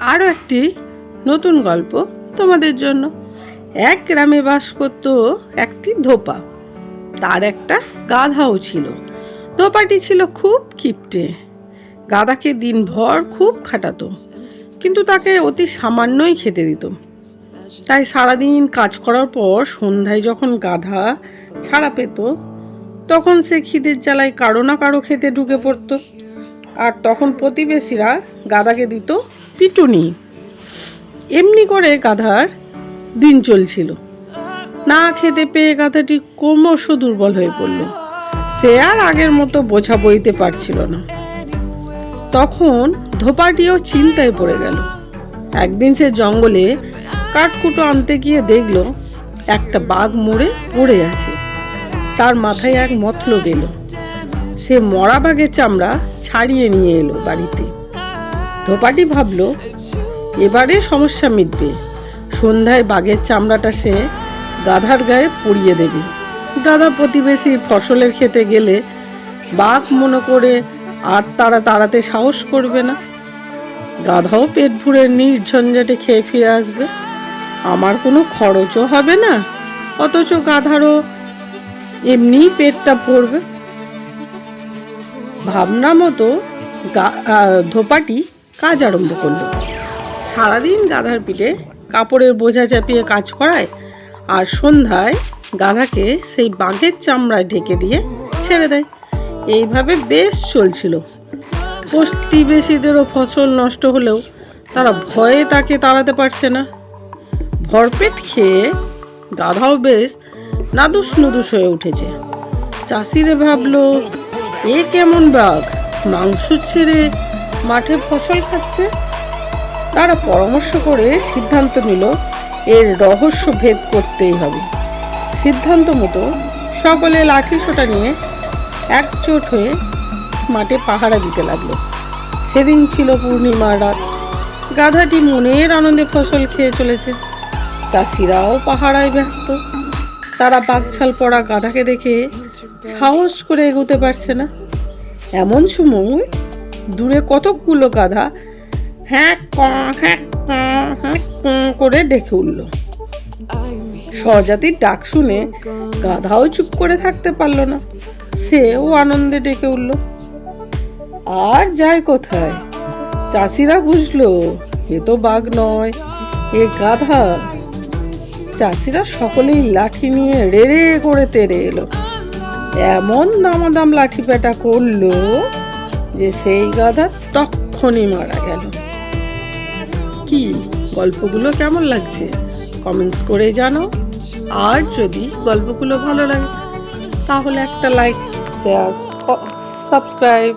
আরও একটি নতুন গল্প তোমাদের জন্য। এক গ্রামে বাস করত একটি ধোপা। তার একটা গাধাও ছিল। ধোপাটি ছিল খুব কিপটে। গাধাকে দিনভর খুব খাটাতো, কিন্তু তাকে অতি সামান্যই খেতে দিত। তাই সারাদিন কাজ করার পর সন্ধ্যায় যখন গাধা ছাড়া পেত, তখন সে খিদের জ্বালায় কারো না কারো খেতে ঢুকে পড়তো। আর তখন প্রতিবেশীরা গাধাকে দিত পিটুনি। এমনি করে গাধার দিন চলছিল। না খেতে পেয়ে গাধাটি ক্রমশ দুর্বল হয়ে পড়ল। সে আর আগের মতো বোঝা বইতে পারছিল না। তখন ধোপাটিও চিন্তায় পড়ে গেল। একদিন সে জঙ্গলে কাঠকুটো আনতে গিয়ে দেখল একটা বাঘ মরে পড়ে আছে। তার মাথায় এক মতলব এলো। সে মরা বাঘের চামড়া ছাড়িয়ে নিয়ে এলো বাড়িতে। ধোপাটি ভাবল, এবারে সমস্যা মিটবে। সন্ধ্যায় বাঘের চামড়াটা সে গাধার গায়ে পরিয়ে দেবে। গাধা প্রতিবেশী ফসলের খেতে গেলে বাঘ মনে করে আর তারা তাড়াতে সাহস করবে না। গাধাও পেট ভরে নির্ঝঞ্ঝাটে খেয়ে ফিরে আসবে। আমার কোনো খরচও হবে না, অথচ গাধারও এমনি পেটটা পড়বে। ভাবনা মতো ধোপাটি কাজ আরম্ভ করলো। সারাদিন গাধার পিঠে কাপড়ের বোঝা চাপিয়ে কাজ করায়, আর সন্ধ্যায় গাধাকে সেই বাঘের চামড়ায় ঢেকে দিয়ে ছেড়ে দেয়। এইভাবে বেশ চলছিল। প্রতিবেশীদেরও ফসল নষ্ট হলেও তারা ভয়ে তাকে তাড়াতে পারছে না। ভরপেট খেয়ে গাধাও বেশ নাদুস নুদুস হয়ে উঠেছে। চাষিরে ভাবলো, এ কেমন বাঘ, মাংস ছেড়ে মাঠে ফসল খাচ্ছে। তারা পরামর্শ করে সিদ্ধান্ত নিল এর রহস্য ভেদ করতেই হবে। সিদ্ধান্ত মতো সকলে লাঠি সোটা নিয়ে একজোট হয়ে মাঠে পাহারা দিতে লাগলো। সেদিন ছিল পূর্ণিমার রাত। গাধাটি মনের আনন্দে ফসল খেয়ে চলেছে। চাষিরাও পাহারায় ব্যস্ত। তারা বাঘছাল পড়া গাধাকে দেখে সাহস করে এগোতে পারছে না। এমন সময় দূরে কতকগুলো গাধা হ্যাঁ করে ডেকে উঠল। স্বজাতির ডাক শুনে গাধাও চুপ করে থাকতে পারলো না। সেও আনন্দে ডেকে উঠল। আর যায় কোথায়? চাষিরা বুঝলো এ তো বাঘ নয়, এ গাধা। চাষিরা সকলেই লাঠি নিয়ে রেড়ে করে তেড়ে এলো। এমন দামাদাম লাঠি পেটা করলো যে সেই গাধা তক্ষণই মারা গেল। কি গল্পগুলো কেমন লাগছে কমেন্টস করে জানো। আর যদি গল্পগুলো ভালো লাগে তাহলে একটা লাইক, শেয়ার, সাবস্ক্রাইব